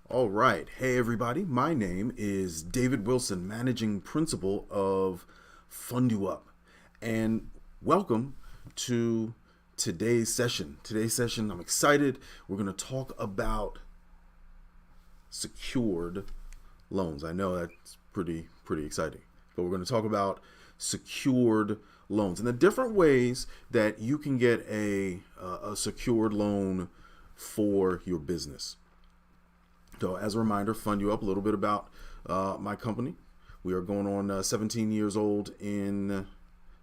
All right. Hey, everybody. My name is David Wilson, Managing Principal of FundUuP. And welcome to today's session. I'm excited. We're going to talk about secured loans. I know that's pretty exciting. But we're going to talk about secured loans and the different ways that you can get a secured loan for your business. So as a reminder, FundUuP, a little bit about my company. We are going on 17 years old in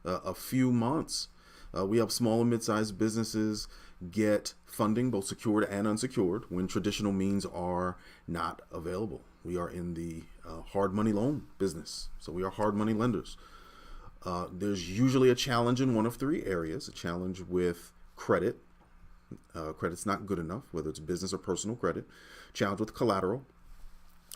a few months. We help small and mid-sized businesses get funding, both secured and unsecured, when traditional means are not available. We are in the hard money loan business, so we are hard money lenders. There's usually a challenge in one of three areas: a challenge with credit. Credit's not good enough, whether it's business or personal credit. Challenge with collateral.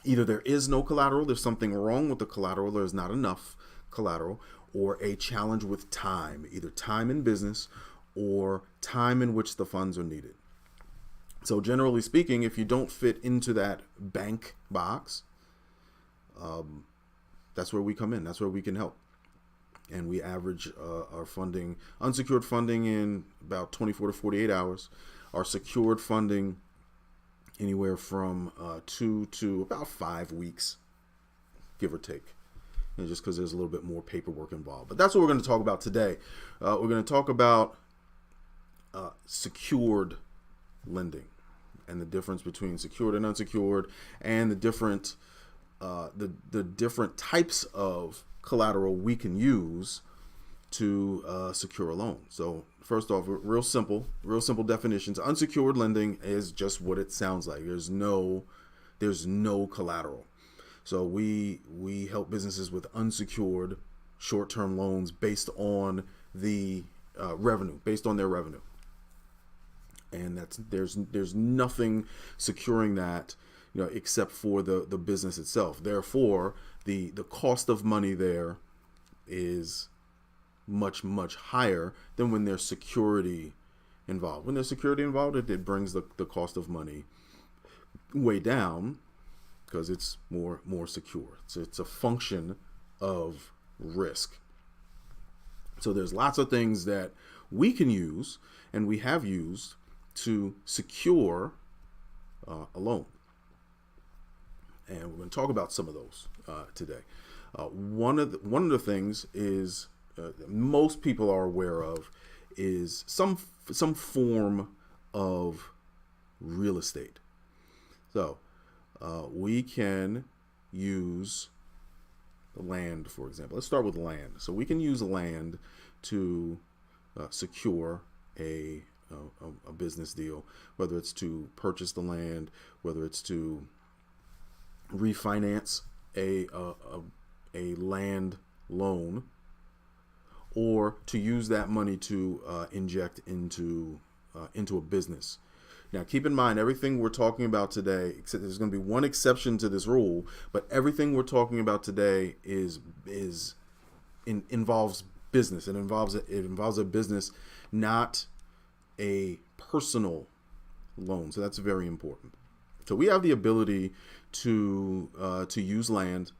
Either there is no collateral, there's something wrong with the collateral, there's not enough collateral, or a challenge with time, either time in business or time in which the funds are needed. So generally speaking, if you don't fit into that bank box, that's where we come in. That's where we can help. And we average our funding, unsecured funding, in about 24 to 48 hours. Our secured funding, anywhere from 2 to about 5 weeks, give or take. And just because there's a little bit more paperwork involved. But that's what we're going to talk about today. We're going to talk about secured lending and the difference between secured and unsecured, and the different types of collateral we can use to secure a loan. So first off, real simple definitions. Unsecured lending is just what it sounds like. There's no collateral. So we help businesses with unsecured short-term loans based on the revenue, based on their revenue. And there's nothing securing that, except for the business itself. Therefore, the cost of money there is much higher than when there's security involved. When there's security involved, it brings the cost of money way down because it's more secure. So it's a function of risk. So there's lots of things that we can use and we have used to secure a loan. And we're going to talk about some of those today. One of the things is most people are aware of is some form of real estate. So we can use land, for example. Let's start with land. So we can use land to secure a business deal, whether it's to purchase the land, whether it's to refinance a land loan, or to use that money to inject into a business. Now, keep in mind, everything we're talking about today, except there's going to be one exception to this rule, but everything we're talking about today involves business. It involves a business, not a personal loan. So that's very important. So we have the ability to use land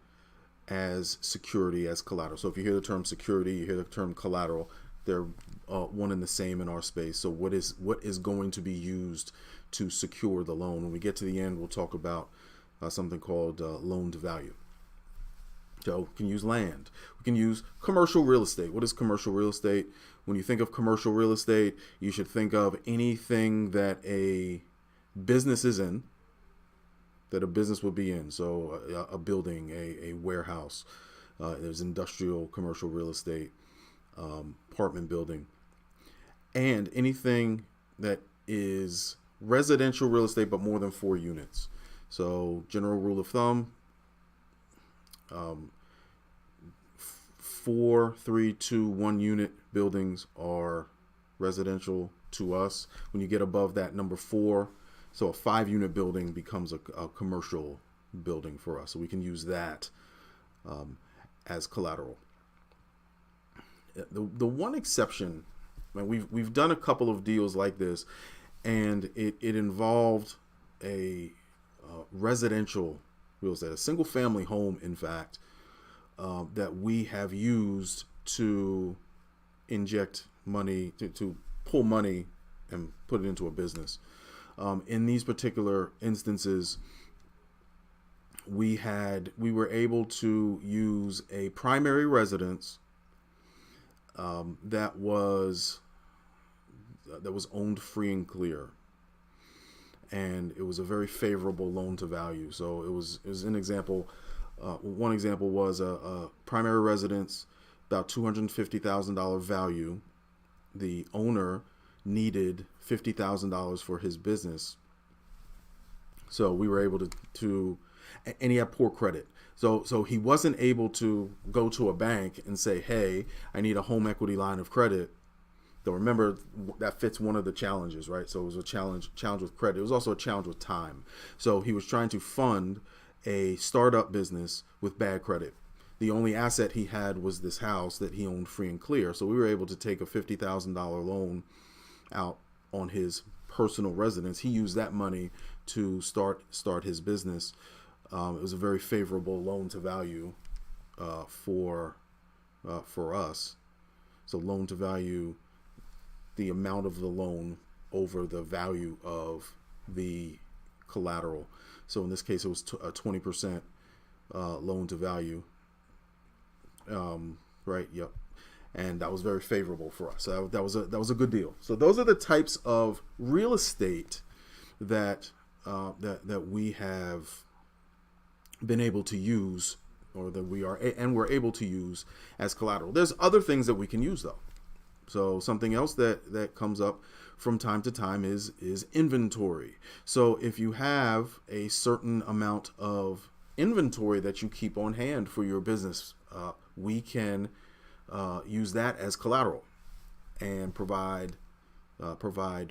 as security, as collateral. So if you hear the term security, you hear the term collateral, they're one and the same in our space. So what is going to be used to secure the loan? When we get to the end, we'll talk about something called loan to value. So we can use land. We can use commercial real estate. What is commercial real estate? When you think of commercial real estate, you should think of anything that a business is in, that a business would be in. So a building, a warehouse, there's industrial commercial real estate, apartment building, and anything that is residential real estate but more than 4 units. So general rule of thumb, 4, 3, 2, 1 unit buildings are residential to us. When you get above that number 4, so a 5 unit building becomes a commercial building for us. So we can use that as collateral. The one exception, we've done a couple of deals like this, and it involved a residential real estate, a single family home, in fact, that we have used to inject money, to pull money and put it into a business. In these particular instances, we were able to use a primary residence that was owned free and clear, and it was a very favorable loan to value. So it was an example. One example was a primary residence, about $250,000 value. The owner needed $50,000 for his business, so we were able to, and he had poor credit. So he wasn't able to go to a bank and say, hey, I need a home equity line of credit. So remember, that fits one of the challenges, right? So it was a challenge with credit. It was also a challenge with time. So he was trying to fund a startup business with bad credit. The only asset he had was this house that he owned free and clear. So we were able to take a $50,000 loan out on his personal residence. He used that money to start his business. It was a very favorable loan to value for us. So loan to value, the amount of the loan over the value of the collateral. So in this case, it was a 20% loan to value. Right. Yep. And that was very favorable for us. So that was a good deal. So those are the types of real estate that we have been able to use, or that we're able to use as collateral. There's other things that we can use though. So something else that comes up from time to time is inventory. So if you have a certain amount of inventory that you keep on hand for your business, we can use that as collateral and provide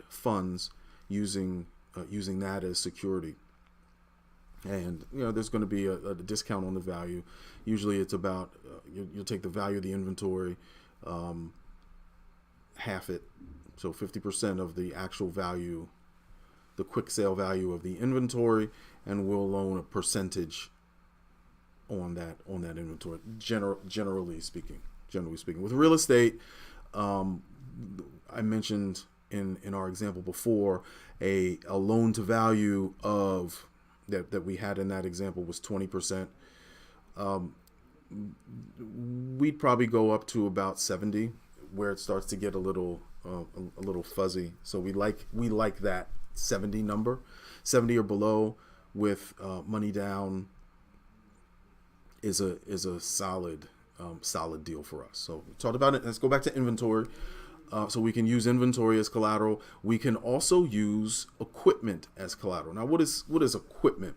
funds using that as security. And there's going to be a discount on the value. Usually it's about you'll take the value of the inventory, half it, so 50% of the actual value, the quick sale value of the inventory, and we'll loan a percentage on that inventory. Generally speaking, with real estate, I mentioned in our example before, a loan to value of that we had in that example was 20%. We'd probably go up to about 70, where it starts to get a little fuzzy. So we like that 70 number, 70 or below, with money down is a solid deal for us. So we talked about it. Let's go back to inventory. So we can use inventory as collateral. We can also use equipment as collateral. Now, what is equipment?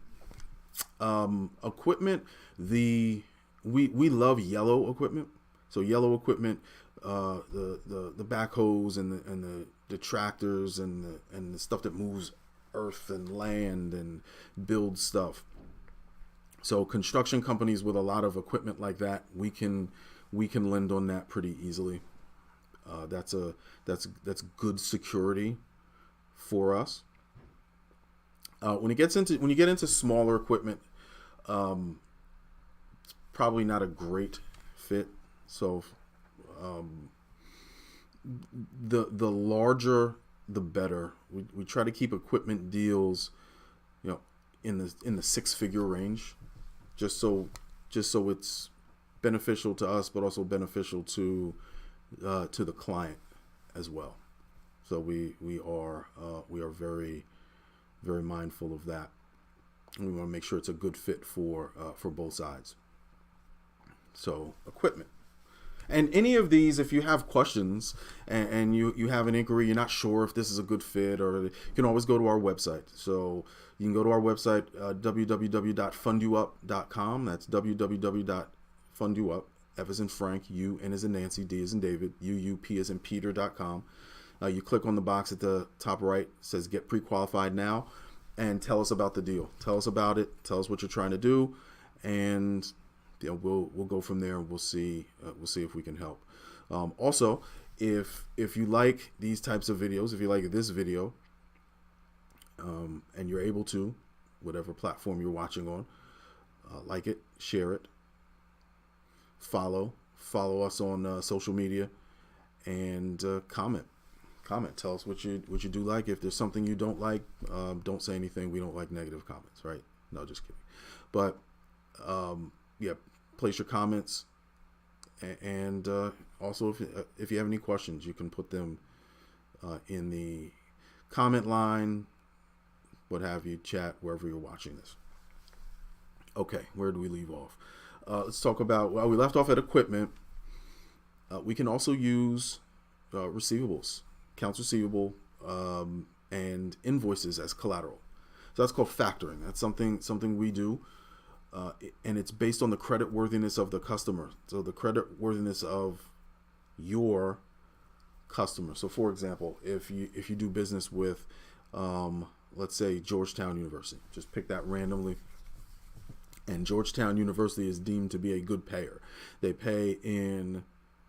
Equipment. We love yellow equipment. So yellow equipment, the backhoes and the tractors and the stuff that moves earth and land and builds stuff. So construction companies with a lot of equipment like that, we can lend on that pretty easily. That's good security for us. When you get into smaller equipment, it's probably not a great fit. So the larger the better. We try to keep equipment deals, in the six-figure range, just so it's beneficial to us, but also beneficial to the client as well. So we are very, very mindful of that. And we want to make sure it's a good fit for both sides. So equipment. And any of these, if you have questions and you have an inquiry, you're not sure if this is a good fit, or you can always go to our website. So you can go to our website, www.funduup.com. That's www.funduup, F as in Frank, U, N as in Nancy, D as in David, UUP as in Peter.com. You click on the box at the top right, it says get pre-qualified now, and tell us about the deal. Tell us about it. Tell us what you're trying to do, and we'll go from there, and we'll see if we can help. Also, if you like these types of videos, if you like this video, and you're able to, whatever platform you're watching on. Like it, share it, follow us on social media, and comment. Tell us what you do like. If there's something you don't like, don't say anything. We don't like negative comments, right? No, just kidding. But yeah, place your comments, and also if you have any questions, you can put them in the comment line, what have you, chat, wherever you're watching this. Okay, where do we leave off? Let's talk about, well, we left off at equipment. We can also use receivables, accounts receivable, and invoices as collateral. So that's called factoring. That's something we do, and it's based on the credit worthiness of the customer. So the credit worthiness of your customer. So for example, if you do business with, let's say Georgetown University, just pick that randomly, and Georgetown University is deemed to be a good payer. They pay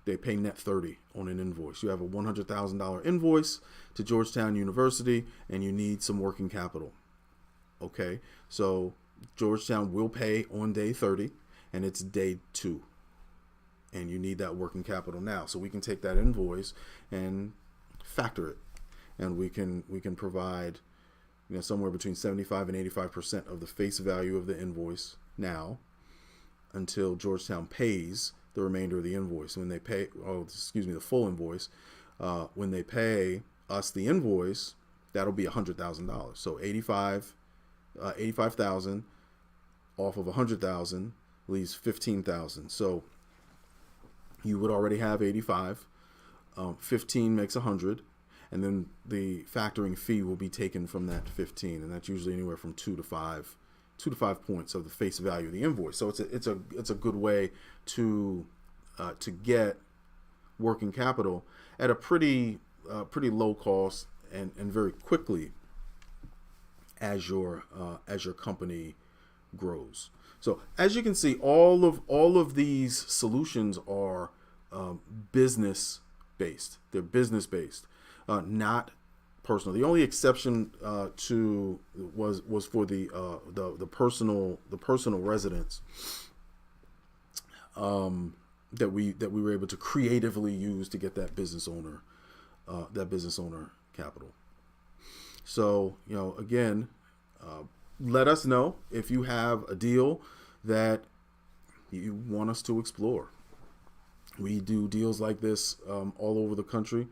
net 30 on an invoice. You have a $100,000 invoice to Georgetown University, and you need some working capital. Okay, so Georgetown will pay on day 30, and it's day 2, and you need that working capital now. So we can take that invoice and factor it, and we can provide, somewhere between 75 and 85% of the face value of the invoice now, until Georgetown pays the remainder of the invoice. When they pay, the full invoice, when they pay us the invoice, that'll be $100,000. So 85,000 off of 100,000 leaves 15,000. So you would already have 85. 15 makes 100, and then the factoring fee will be taken from that 15, and that's usually anywhere from 2 to 5 points of the face value of the invoice. So it's a good way to get working capital at a pretty low cost and very quickly as your company grows. So as you can see, all of these solutions are business based. They're business based, not personal. The only exception was for the personal residence that we were able to creatively use to get that business owner capital. So again, let us know if you have a deal that you want us to explore. We do deals like this all over the country.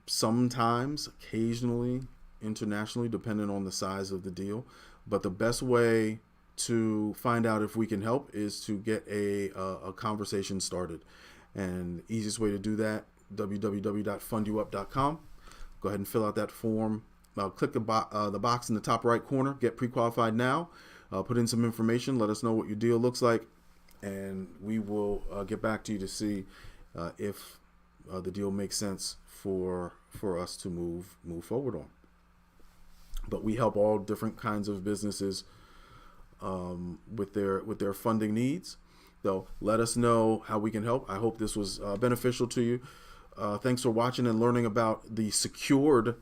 Sometimes, occasionally, internationally, depending on the size of the deal. But the best way to find out if we can help is to get a conversation started. And the easiest way to do that, www.funduup.com. Go ahead and fill out that form. Click the box in the top right corner, get pre-qualified now. Put in some information, let us know what your deal looks like, and we will get back to you to see if the deal makes sense for us to move forward on. But we help all different kinds of businesses with their funding needs. So let us know how we can help. I hope this was beneficial to you. Thanks for watching and learning about the secured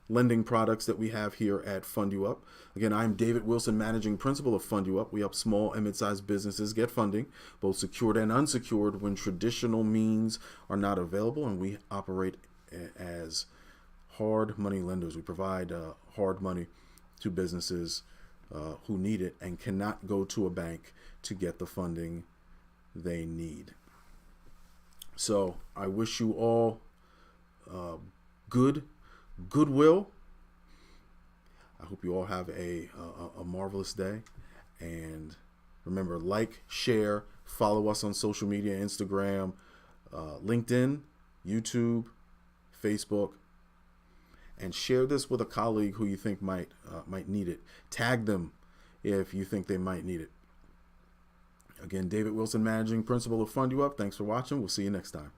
lending products that we have here at FundUuP. Again, I'm David Wilson, Managing Principal of FundUuP. We help small and mid-sized businesses get funding, both secured and unsecured, when traditional means are not available, and we operate as hard money lenders. We provide hard money to businesses who need it and cannot go to a bank to get the funding they need. So I wish you all goodwill. I hope you all have a marvelous day. And remember, like, share, follow us on social media, Instagram, LinkedIn, YouTube, Facebook, and share this with a colleague who you think might need it. Tag them if you think they might need it. Again, David Wilson, Managing Principal of FundUuP. Thanks for watching. We'll see you next time.